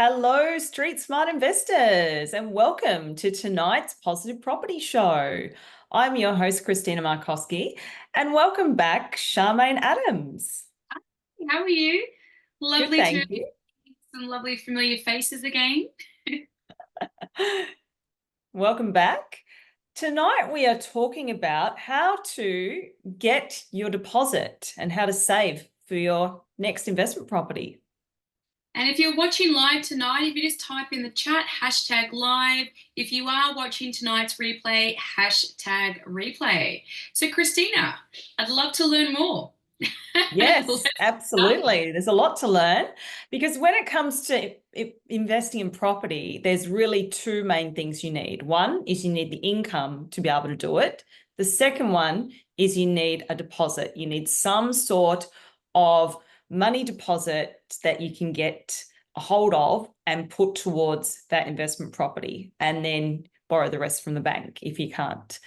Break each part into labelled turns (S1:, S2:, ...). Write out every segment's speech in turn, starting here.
S1: Hello, street smart investors, and welcome to tonight's Positive Property Show. I'm your host, Christina Markowski, and welcome back, Charmaine Adams.
S2: How are you?
S1: Good,
S2: Lovely to
S1: thank
S2: meet
S1: you.
S2: some lovely familiar faces again.
S1: Welcome back. Tonight, we are talking about how to get your deposit and how to save for your next investment property.
S2: And if you're watching live tonight, if you just type in the chat, #live. If you are watching tonight's replay, #replay. So, Christina, I'd love to learn more.
S1: Yes,
S2: Let's start.
S1: absolutely. There's a lot to learn because when it comes to investing in property, there's really two main things you need. One is you need the income to be able to do it. The second one is you need a deposit. You need some sort of money deposit that you can get a hold of and put towards that investment property and then borrow the rest from the bank if you can't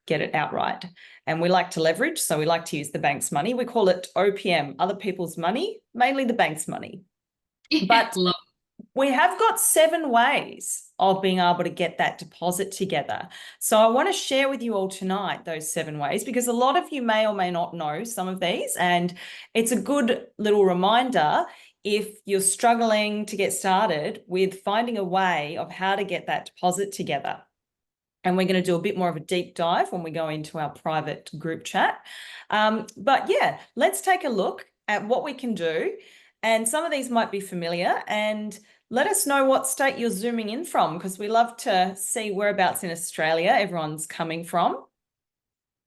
S1: get it outright. And we like to leverage, so we like to use the bank's money. We call it OPM, other people's money, mainly the bank's money. But
S2: Love.
S1: we have got 7 ways of being able to get that deposit together. So I want to share with you all tonight those 7 ways because a lot of you may or may not know some of these, and it's a good little reminder if you're struggling to get started with finding a way of how to get that deposit together. And we're going to do a bit more of a deep dive when we go into our private group chat. But yeah, let's take a look at what we can do. And some of these might be familiar. And let us know what state you're zooming in from, because we love to see whereabouts in Australia everyone's coming from.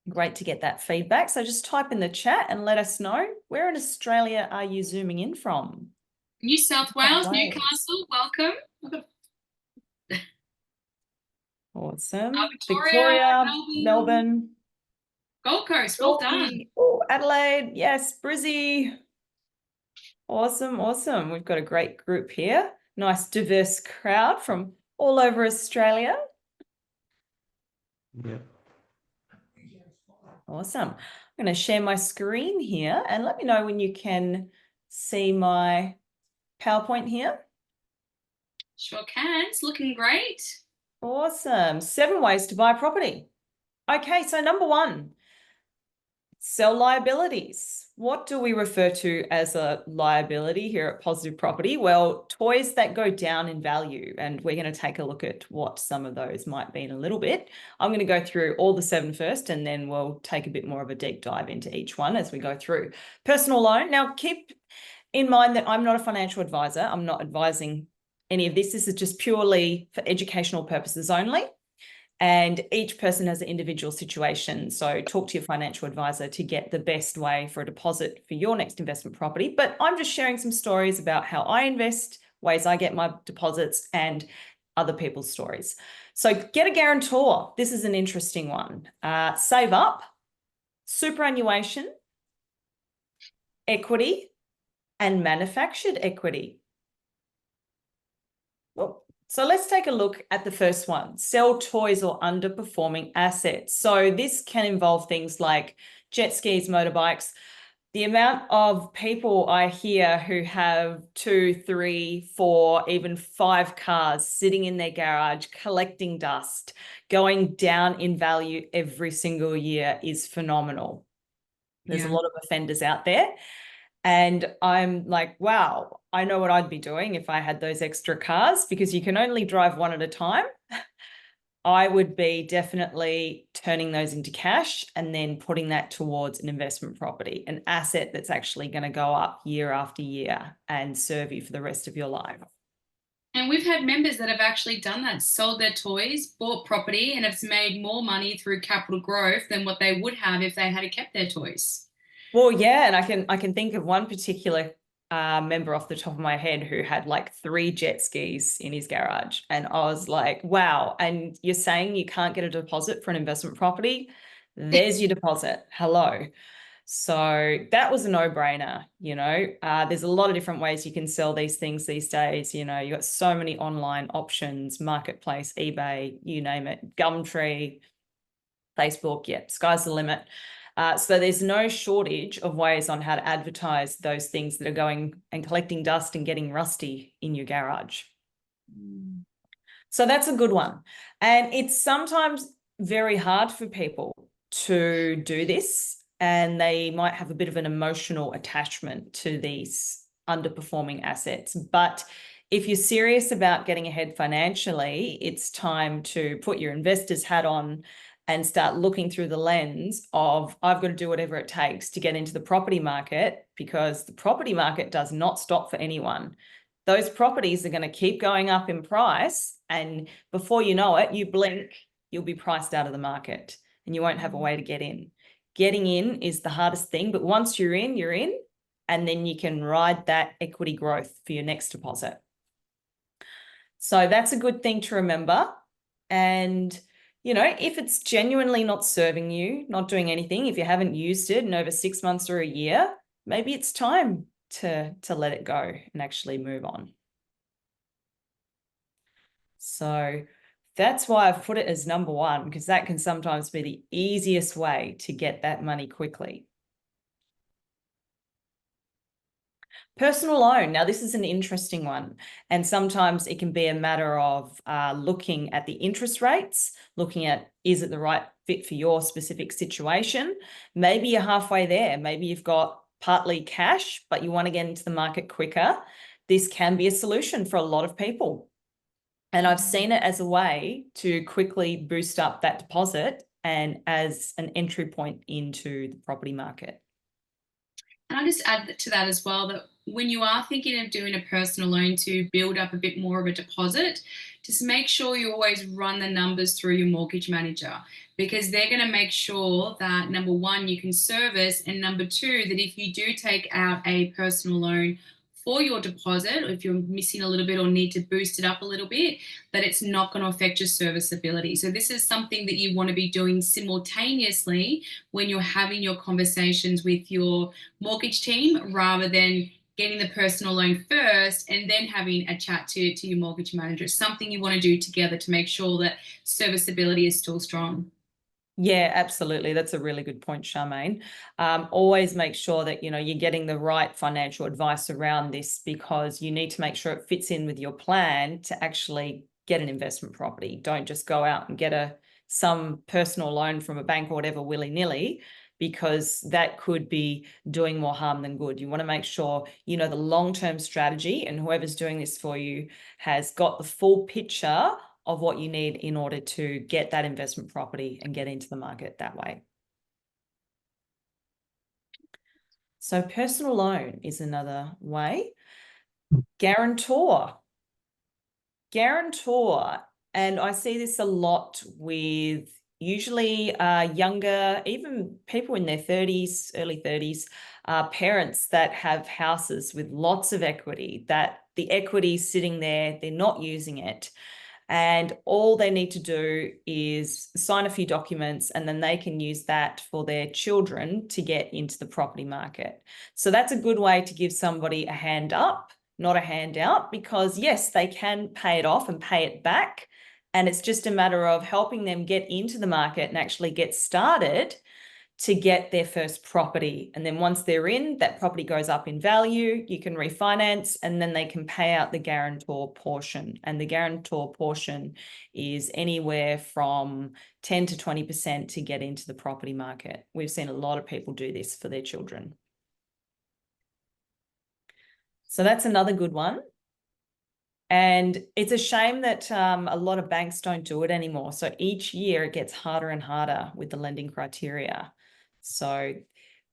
S1: Great to get that feedback. So just type in the chat and let us know, where in Australia are you zooming in from?
S2: New South Wales, Newcastle, welcome.
S1: Awesome.
S2: Victoria,
S1: Victoria,
S2: Melbourne,
S1: Melbourne,
S2: Gold Coast, well done.
S1: Goldie, oh, Adelaide, yes, Brizzy. Awesome, awesome. We've got a great group here. Nice diverse crowd from all over Australia.
S3: Yeah.
S1: Awesome. I'm going to share my screen here and let me know when you can see my PowerPoint here.
S2: Sure can. It's looking great.
S1: Awesome. 7 ways to buy property. Okay, so number 1, sell liabilities. What do we refer to as a liability here at Positive Property? Well, toys that go down in value, and we're going to take a look at what some of those might be in a little bit. I'm going to go through all the 7 first, and then we'll take a bit more of a deep dive into each one as we go through. Personal loan. Now, keep in mind that I'm not a financial advisor. I'm not advising any of this. This is just purely for educational purposes only. And each person has an individual situation. So talk to your financial advisor to get the best way for a deposit for your next investment property. But I'm just sharing some stories about how I invest, ways I get my deposits, and other people's stories. So get a guarantor. This is an interesting one. Save up, superannuation, equity, and manufactured equity. Well, so let's take a look at the first one, sell toys or underperforming assets. So this can involve things like jet skis, motorbikes. The amount of people I hear who have 2, 3, 4, even 5 cars sitting in their garage, collecting dust, going down in value every single year is phenomenal. There's a lot of offenders out there. And I'm like, wow, I know what I'd be doing if I had those extra cars, because you can only drive one at a time. I would be definitely turning those into cash and then putting that towards an investment property, an asset that's actually going to go up year after year and serve you for the rest of your life.
S2: And we've had members that have actually done that, sold their toys, bought property, and have made more money through capital growth than what they would have if they had kept their toys.
S1: Well, yeah, and I can think of one particular member off the top of my head who had like 3 jet skis in his garage, and I was like, wow. And you're saying you can't get a deposit for an investment property? There's your deposit. Hello. So that was a no-brainer. There's a lot of different ways you can sell these things these days. You've got so many online options, Marketplace, eBay, you name it, Gumtree, Facebook. Yeah, sky's the limit. So there's no shortage of ways on how to advertise those things that are going and collecting dust and getting rusty in your garage. So that's a good one. And it's sometimes very hard for people to do this, and they might have a bit of an emotional attachment to these underperforming assets. But if you're serious about getting ahead financially, it's time to put your investor's hat on and start looking through the lens of, I've got to do whatever it takes to get into the property market, because the property market does not stop for anyone. Those properties are going to keep going up in price, and before you know it, you blink, you'll be priced out of the market and you won't have a way to get in. Getting in is the hardest thing, but once you're in, and then you can ride that equity growth for your next deposit. So that's a good thing to remember. And, you know, if it's genuinely not serving you, not doing anything, if you haven't used it in over 6 months or a year, maybe it's time to let it go and actually move on. So that's why I've put it as number one, because that can sometimes be the easiest way to get that money quickly. Personal loan. Now, this is an interesting one. And sometimes it can be a matter of looking at the interest rates, looking at, is it the right fit for your specific situation? Maybe you're halfway there. Maybe you've got partly cash, but you want to get into the market quicker. This can be a solution for a lot of people. And I've seen it as a way to quickly boost up that deposit and as an entry point into the property market.
S2: And I'll just add to that as well that when you are thinking of doing a personal loan to build up a bit more of a deposit, just make sure you always run the numbers through your mortgage manager, because they're going to make sure that, number one, you can service, and number two, that if you do take out a personal loan for your deposit, or if you're missing a little bit or need to boost it up a little bit, that it's not going to affect your serviceability. So this is something that you want to be doing simultaneously when you're having your conversations with your mortgage team, rather than getting the personal loan first and then having a chat to your mortgage manager. It's something you want to do together to make sure that serviceability is still strong.
S1: Yeah, absolutely. That's a really good point, Charmaine. Always make sure that, you know, you're getting the right financial advice around this, because you need to make sure it fits in with your plan to actually get an investment property. Don't just go out and get some personal loan from a bank or whatever willy-nilly, because that could be doing more harm than good. You want to make sure you know the long-term strategy, and whoever's doing this for you has got the full picture of what you need in order to get that investment property and get into the market that way. So personal loan is another way. Guarantor. And I see this a lot with usually younger, even people in their 30s, early 30s, parents that have houses with lots of equity, that the equity is sitting there, they're not using it. And all they need to do is sign a few documents, and then they can use that for their children to get into the property market. So that's a good way to give somebody a hand up, not a handout, because yes, they can pay it off and pay it back. And it's just a matter of helping them get into the market and actually get started to get their first property. And then once they're in, that property goes up in value, you can refinance, and then they can pay out the guarantor portion. And the guarantor portion is anywhere from 10 to 20% to get into the property market. We've seen a lot of people do this for their children. So that's another good one. And it's a shame that a lot of banks don't do it anymore. So each year it gets harder and harder with the lending criteria. So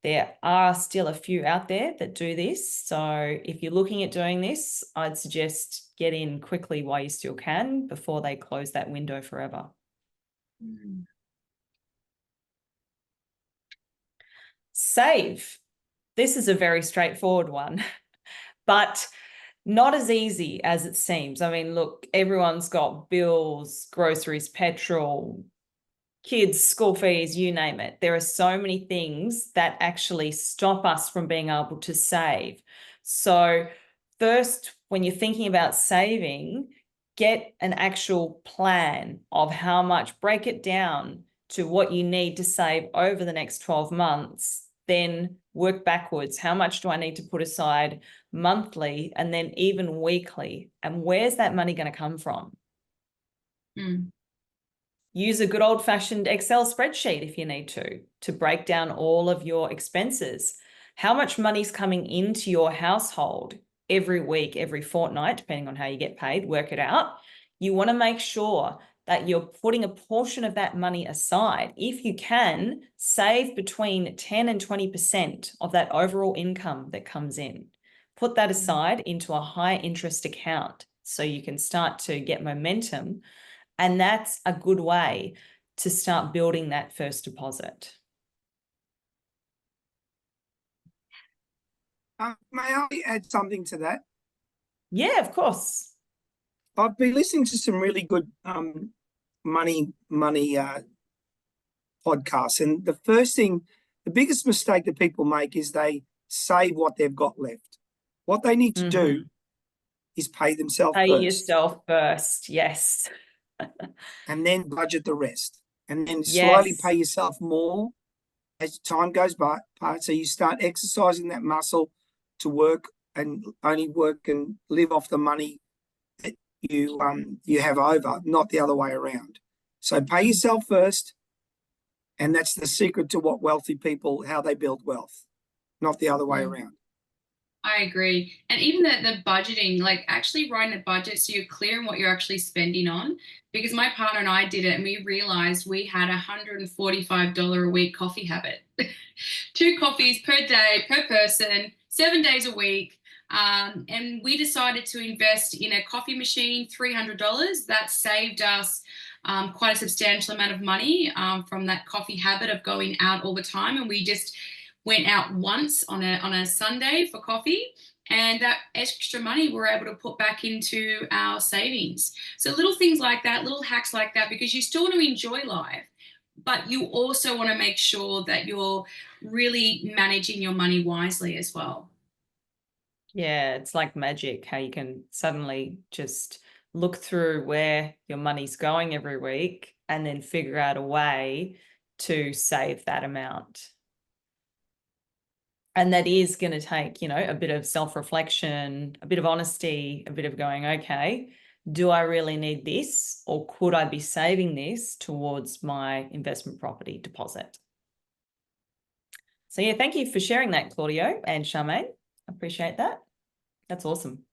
S1: there are still a few out there that do this. So if you're looking at doing this, I'd suggest get in quickly while you still can, before they close that window forever. Save. This is a very straightforward one, but not as easy as it seems. I mean, look, everyone's got bills, groceries, petrol, kids, school fees, you name it. There are so many things that actually stop us from being able to save. So first, when you're thinking about saving, get an actual plan of how much, break it down to what you need to save over the next 12 months then work backwards. How much do I need to put aside monthly and then even weekly? And where's that money going to come from?
S2: Mm.
S1: Use a good old-fashioned Excel spreadsheet if you need to break down all of your expenses. How much money's coming into your household every week, every fortnight, depending on how you get paid, work it out. You want to make sure that you're putting a portion of that money aside. If you can, save between 10 and 20% of that overall income that comes in. Put that aside into a high interest account so you can start to get momentum. And that's a good way to start building that first deposit.
S3: May I add something to that?
S1: Yeah, of course.
S3: I've been listening to some really good money podcasts, and the biggest mistake that people make is they save what they've got left. What they need to do is pay themselves
S1: Pay
S3: first.
S1: yourself first, yes.
S3: And then budget the rest. And then
S1: Yes.
S3: slowly pay yourself more as time goes by. So you start exercising that muscle to work and only work and live off the money that you have over, not the other way around. So pay yourself first. And that's the secret to what wealthy people, how they build wealth, not the other way around.
S2: I agree. And even the budgeting, like actually writing a budget so you're clear on what you're actually spending on. Because my partner and I did it and we realized we had $145 a week coffee habit. 2 coffees per day, per person, 7 days a week. And we decided to invest in a coffee machine, $300. That saved us quite a substantial amount of money from that coffee habit of going out all the time. And we just went out once on a Sunday for coffee, and that extra money we're able to put back into our savings. So little things like that, little hacks like that, because you still want to enjoy life, but you also want to make sure that you're really managing your money wisely as well.
S1: Yeah, it's like magic how you can suddenly just look through where your money's going every week and then figure out a way to save that amount. And that is going to take, a bit of self-reflection, a bit of honesty, a bit of going, okay, do I really need this? Or could I be saving this towards my investment property deposit? So yeah, thank you for sharing that, Claudio and Charmaine. I appreciate that. That's awesome.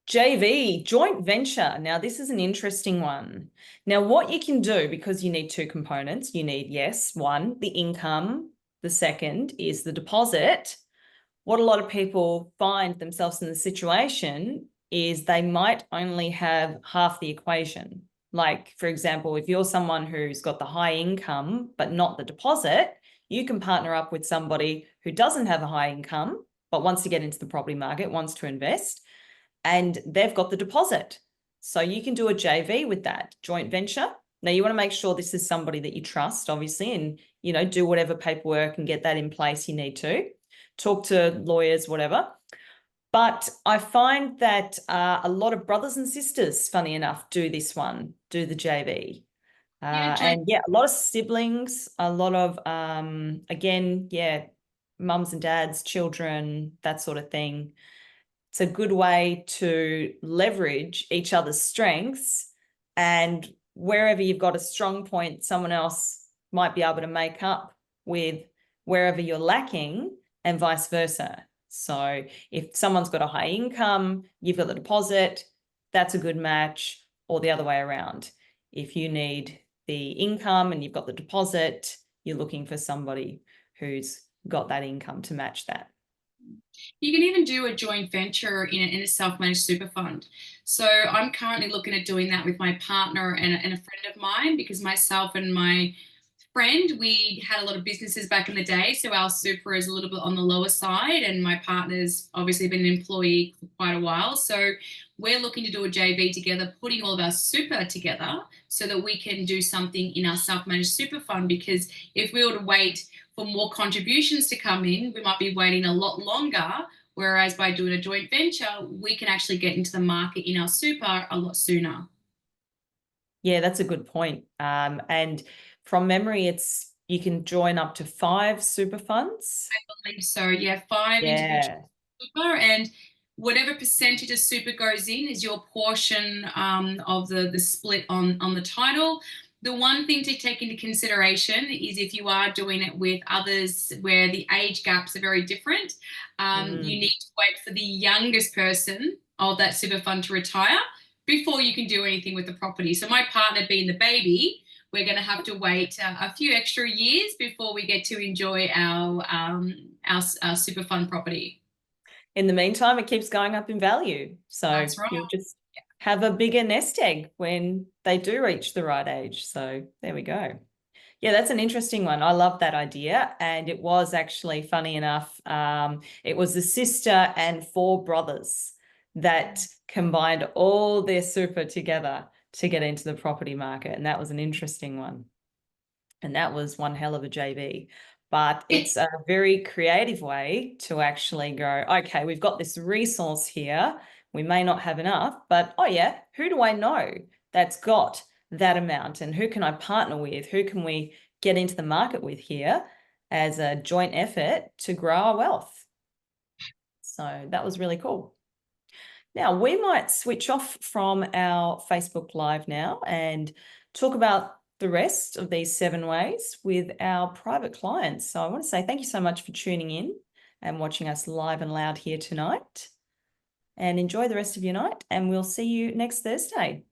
S1: JV, joint venture. Now, this is an interesting one. Now, what you can do, because you need 2 components, you need, yes, one, the income. The second is the deposit. What a lot of people find themselves in the situation is they might only have half the equation. Like, for example, if you're someone who's got the high income, but not the deposit, you can partner up with somebody who doesn't have a high income, but wants to get into the property market, wants to invest, and they've got the deposit. So you can do a JV with that, joint venture. Now, you want to make sure this is somebody that you trust, obviously, and, do whatever paperwork and get that in place you need to. Talk to lawyers, whatever. But I find that a lot of brothers and sisters, funny enough, do this one, do the JV. And yeah, a lot of siblings, a lot of, again, yeah, mums and dads, children, that sort of thing. It's a good way to leverage each other's strengths, and wherever you've got a strong point, someone else might be able to make up with wherever you're lacking, and vice versa. So if someone's got a high income, you've got the deposit, that's a good match, or the other way around. If you need the income and you've got the deposit, you're looking for somebody who's got that income to match that.
S2: You can even do a joint venture in a self-managed super fund. So I'm currently looking at doing that with my partner and a friend of mine, because myself and my friend, we had a lot of businesses back in the day, so our super is a little bit on the lower side, and my partner's obviously been an employee for quite a while. So we're looking to do a JV together, putting all of our super together so that we can do something in our self-managed super fund, because if we were to wait for more contributions to come in, we might be waiting a lot longer. Whereas by doing a joint venture, we can actually get into the market in our super a lot sooner.
S1: Yeah, that's a good point. And from memory, it's you can join up to 5 super funds.
S2: I believe so. Yeah, 5 individual
S1: Yeah.
S2: super, and whatever percentage of super goes in is your portion of the split on the title. The one thing to take into consideration is if you are doing it with others where the age gaps are very different, you need to wait for the youngest person of that super fund to retire before you can do anything with the property. So my partner being the baby, we're going to have to wait a few extra years before we get to enjoy our super fund property.
S1: In the meantime, it keeps going up in value. So
S2: That's right.
S1: you'll just have a bigger nest egg when they do reach the right age. So there we go. Yeah, that's an interesting one. I love that idea. And it was actually, funny enough, it was a sister and 4 brothers that combined all their super together to get into the property market. And that was an interesting one. And that was one hell of a JB. But it's a very creative way to actually go, okay, we've got this resource here. We may not have enough, but oh yeah, who do I know that's got that amount? And who can I partner with? Who can we get into the market with here as a joint effort to grow our wealth? So that was really cool. Now, we might switch off from our Facebook Live now and talk about the rest of these 7 ways with our private clients. So I want to say thank you so much for tuning in and watching us live and loud here tonight. And enjoy the rest of your night, and we'll see you next Thursday.